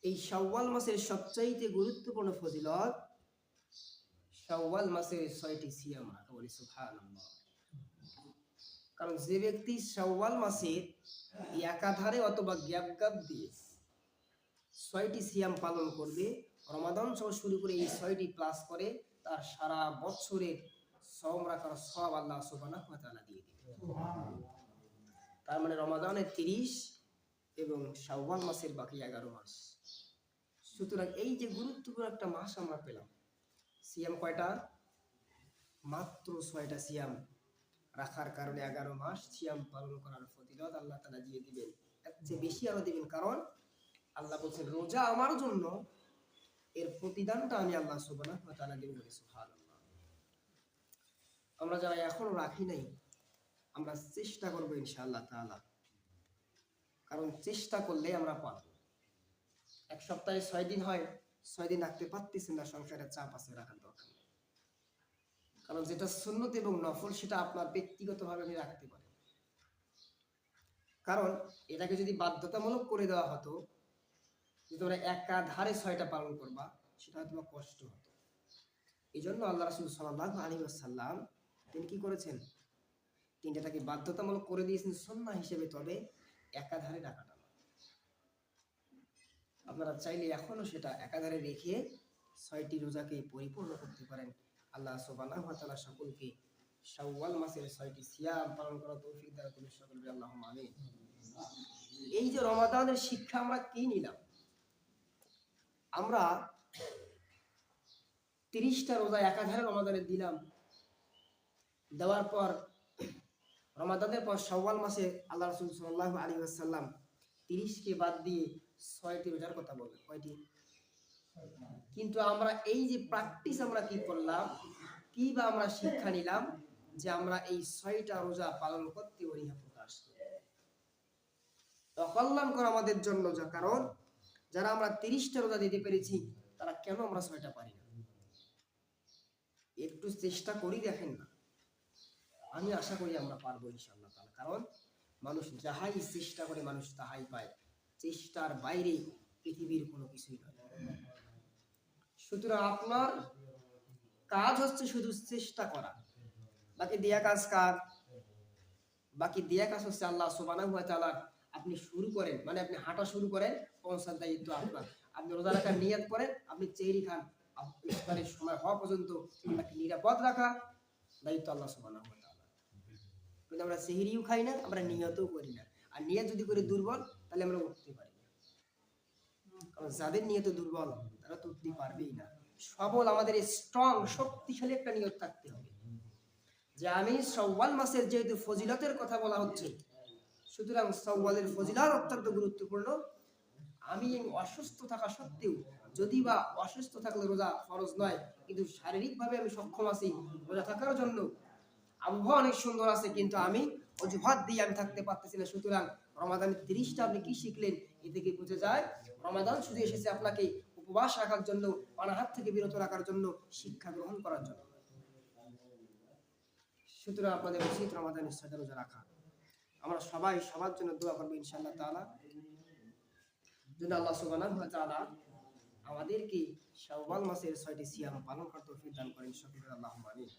এই শাওয়াল মাসের সবচাইতে গুরুত্বপূর্ণ ফজিলত শাওয়াল মাসের 6টি সিয়াম রাখা। বলি সুবহানাল্লাহ। কারণ যে ব্যক্তি শাওয়াল মাসের একাধারে অথবা গ্যাপ গ্যাপ দিয়ে 6টি সিয়াম পালন করবে, রমাদান সহ শুরু করে এই 6টি প্লাস করে, তার সারা বছরের সওম রাখার সওয়াব আল্লাহ সুবহানাহু ওয়া তাআলা দিয়ে দিবেন। তার মানে রমাদানের 30 এবং শাওয়াল মাসের বাকি 11 মাস। সুতরাং এই যে গুরুত্বপূর্ণ একটা মাস আমরা পেলাম, সিয়াম কয়টা? মাত্র 6টা সিয়াম রাখার কারণে 11 মাস সিয়াম পালন করার ফজিলত আল্লাহ তাআলা দিয়ে দিবেন। এর চেয়ে বেশি আরো দিবেন, কারণ আল্লাহ বলছেন রোজা আমার জন্য, এর প্রতিদানটা আমি আল্লাহ সুবহানাহু ওয়া তাআলা দেব। সুবহানাল্লাহ। আমরা যারা এখনো রাখি নাই, আমরা চেষ্টা করব ইনশাআল্লাহ তাআলা, কারণ চেষ্টা করলে আমরা পারব। এক সপ্তাহে 6 দিন হয়, 6 দিন রাখতে পারতেছেন না, সংসারের চাপ আছে, রাখার দরকার নেই। কারণ যেটা সুন্নত এবং নফল সেটা আপনার ব্যক্তিগতভাবে আপনি রাখতে পারেন। কারণ এটাকে যদি বাধ্যতামূলক করে দেওয়া হতো যে তোমরা একাধারে 6টা পালন করবা, সেটা হয়তো কষ্ট হতো। এই জন্য আল্লাহ রাসূল সাল্লাল্লাহু আলাইহি ওয়াসাল্লাম তিনি কি করেছেন? তিনটাকে বাধ্যতামূলক করে দিয়েছেন সুন্নাহ হিসেবে, তবে একাধারে রাখাটা না। আপনারা চাইলে এখনো সেটা একাধারে রেখে 6টি রোজাকে পরিপূর্ণ করতে পারেন। আল্লাহ সুবহানাহু ওয়া তাআলা সকলকে শাওয়াল মাসের 6টি সিয়াম পালন করার তৌফিক দান করুন। সকলকে আল্লাহুম্মা আমিন। এই যে রমাদানের শিক্ষা আমরা কি নিলাম? আমরা 30টা রোজা একাধারে রমাদানে দিলাম, দেওয়ার পর রমাদানের পর শাওয়াল মাসে আল্লাহ রাসূল সাল্লাল্লাহু আলাইহি ওয়াসাল্লাম 30কে বাদ দিয়ে 6টি রোজার কথা বললেন। কয়টি? কিন্তু আমরা এই যে প্র্যাকটিস আমরা কি করলাম, কি বা আমরা শিক্ষা নিলাম, যে আমরা এই 6টা রোজা পালন করতে অনীহা প্রকাশ করি। অকল্যাণ করা আমাদের জন্য, যা কারণ যারা আমরা 30টা রোজা দিতে পেরেছি, তারা কেন আমরা 6টা পারি না? একটু চেষ্টা করি, দেখেন না। আমি আশা করি আমরা পারবো ইনশাআল্লাহ তাআলা, কারণ মানুষ যাহাই চেষ্টা করে মানুষ তাহাই পায়। চেষ্টার বাইরে পৃথিবীর কোনো কিছুই নয়। সুতরাং আপনার কাজ হচ্ছে শুধু চেষ্টা করা, বাকি দেয়া কাজ কার? বাকি দেয়া কাজ হচ্ছে আল্লাহ সুবহানাহু ওয়া তাআলা। আপনি শুরু করেন, মানে আপনি হাঁটা শুরু করেন, পৌঁছার দায়িত্ব আপনার। আপনি রোজা রাখার নিয়ত করেন, আপনি চেহরি খান, ইফতারের সময় হওয়া পর্যন্ত আপনাকে নিরাপদ রাখা দায়িত্ব আল্লাহ সুবহানাহু ওয়া তাআলা। কিন্তু আমরা সেহরিও খাই না, আমরা নিয়তও করি না। আর নিয়ত যদি করে দুর্বল, তাহলে আমরা উঠতে পারি না। কারণ যাদের নিয়ত দুর্বল, তারা তো উঠতে পারবেই না। সবল আমাদের স্ট্রং, শক্তিশালী একটা নিয়ত থাকতে হবে, যে আমি শাওয়াল মাসের যেহেতু ফজিলতের কথা বলা হচ্ছে, সুতরাং শাওয়ালের ফজিলত অত্যন্ত গুরুত্বপূর্ণ। আমি অসুস্থ থাকা সত্ত্বেও, যদি বা অসুস্থ থাকলে রোজা ফরজ নয়, কিন্তু শারীরিকভাবে আমি সক্ষম আছি রোজা থাকার জন্য, আবহাওয়া অনেক সুন্দর আছে, কিন্তু আমি অজুহাত দিয়ে আমি থাকতে পারতেছি না। সুতরাং রমাদানের 30টা আপনি কি শিখলেন? এ থেকে বুঝে যায় রমাদান শুধু এসেছে আপনাকে উপবাস রাখার জন্য, পানাহার থেকে বিরত রাখার জন্য, শিক্ষা গ্রহণ করার জন্য। সুতরাং আপনাদের উচিত রমাদানের 6টা রোজা রাখা। আমরা সবাই সবার জন্য দোয়া করবো ইনশাআল্লাহ তাআলা, যেন আল্লাহ সুবহানাহু ওয়া তাআলা আমাদেরকে শাওয়াল মাসের 6টি সিয়াম পালন করতে তৌফিক দান করেন। সকলে আল্লাহুম্মা আমিন।